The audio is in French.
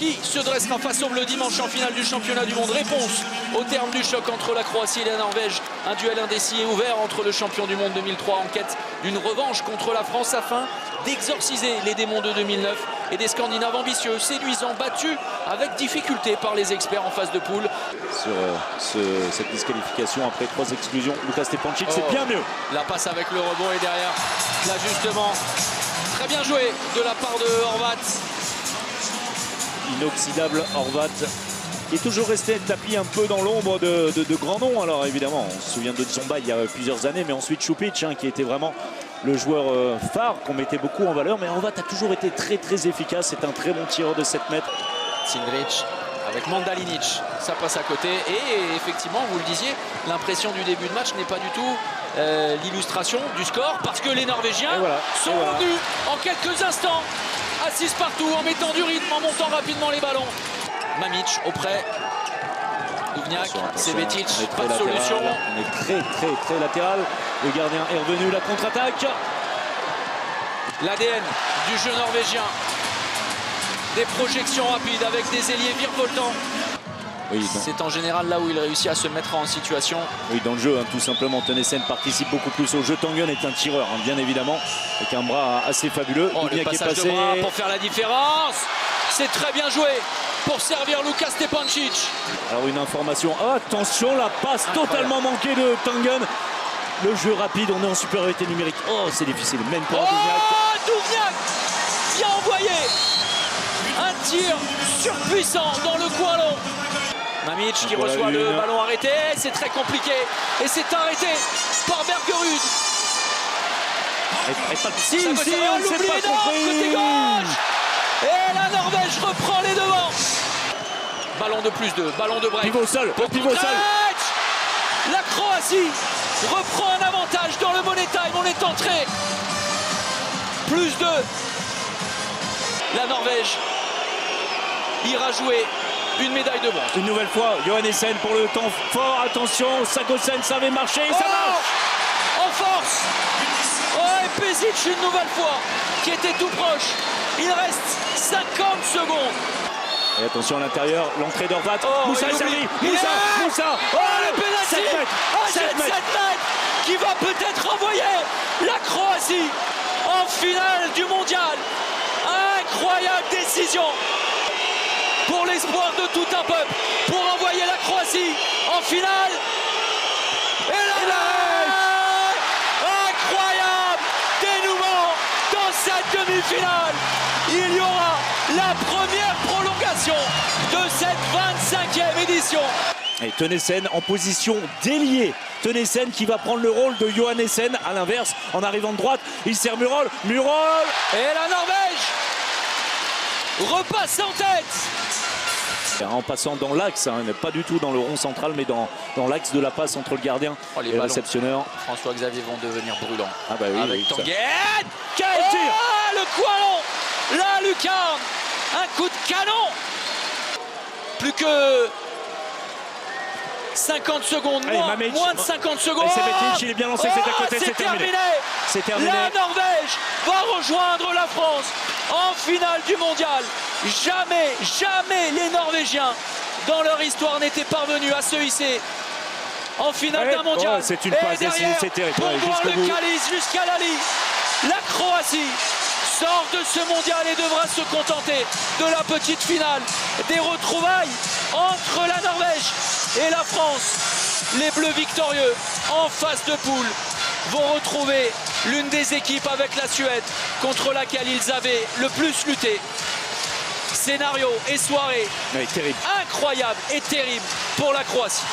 Qui se dressera face aux Bleus dimanche en finale du championnat du monde? Réponse au terme du choc entre la Croatie et la Norvège. Un duel indécis et ouvert entre le champion du monde 2003 en quête d'une revanche contre la France afin d'exorciser les démons de 2009 et des Scandinaves ambitieux, séduisants, battus avec difficulté par les experts en phase de poule. Sur cette disqualification après 3 exclusions, Luka Stepancic, c'est bien mieux. La passe avec le rebond et derrière l'ajustement. Très bien joué de la part de Horvat. Inoxydable Horvat, qui est toujours resté tapis un peu dans l'ombre de grands noms. Alors évidemment, on se souvient de Tsomba il y a plusieurs années, mais ensuite Šupić, qui était vraiment le joueur phare qu'on mettait beaucoup en valeur. Mais Horvat a toujours été très efficace. C'est un très bon tireur de 7 mètres. Cindrić avec Mandalinic, ça passe à côté. Et effectivement, vous le disiez, l'impression du début de match n'est pas du tout l'illustration du score, parce que les Norvégiens sont revenus en quelques instants à 6 partout, en mettant du rythme, en montant rapidement les ballons. Mamic auprès Duvniak, Sebetic, pas de solution. On est très latéral. Le gardien est revenu, la contre-attaque. L'ADN du jeu norvégien. Des projections rapides avec des ailiers virevoltants. Oui, c'est en général là où il réussit à se mettre en situation. Oui, dans le jeu, tout simplement. Tennyson participe beaucoup plus au jeu. Tangen est un tireur, bien évidemment, avec un bras assez fabuleux. Le passage de bras pour faire la différence. C'est très bien joué pour servir Luka Stepancic. Alors une information, attention, la passe totalement manquée de Tangen. Le jeu rapide, on est en supériorité numérique. Oh, c'est difficile, même pour Duvniak. Duvniak vient envoyer un tir surpuissant dans le coin long. Mamic qui reçoit le ballon arrêté, c'est très compliqué et c'est arrêté par Bergerud. On ne s'est pas compris. Côté gauche. Et la Norvège reprend les devants. Ballon de plus 2, ballon de break. Pivot seul, pivot seul. La Croatie reprend un avantage dans le money time. On est entré. Plus 2. La Norvège ira jouer une médaille de bronze. Une nouvelle fois, Johannesen pour le temps fort. Attention, Sagosen, ça avait marché, ça marche. En force. Et Pešić une nouvelle fois, qui était tout proche. Il reste 50 secondes. Et attention à l'intérieur, l'entrée d'Horvat. Moussa est servi. Moussa. Le pénalty. 7 mètres. 7 mètres qui va peut-être envoyer la Croatie en finale du mondial. Incroyable décision pour l'espoir de tout un peuple, pour envoyer la Croatie en finale. Et là, incroyable dénouement dans cette demi-finale. Il y aura la première prolongation de cette 25e édition. Et Tennyson en position d'ailier. Tennyson qui va prendre le rôle de Johannesen à l'inverse en arrivant de droite. Il sert Murol. Et la Norvège repasse en tête. En passant dans l'axe, pas du tout dans le rond central, mais dans l'axe de la passe entre le gardien et le réceptionneur. François-Xavier vont devenir brûlants. Avec Tangen. Quel tir! Le coin long. La lucarne. Un coup de canon. Plus que 50 secondes, moins de 50 secondes. Sebetic, il est bien lancé, c'est à côté, c'est terminé. C'est terminé. La Norvège va rejoindre la France en finale du mondial. Jamais les Norvégiens dans leur histoire n'étaient parvenus à se hisser en finale d'un mondial. C'est une passe décisive, c'est terrible. Pour voir le calice jusqu'à la ligne. La Croatie sort de ce mondial et devra se contenter de la petite finale. Des retrouvailles entre la Norvège et la France. Les Bleus victorieux en phase de poule vont retrouver l'une des équipes avec la Suède contre laquelle ils avaient le plus lutté. Scénario et soirée terrible. incroyable et terrible pour la Croatie.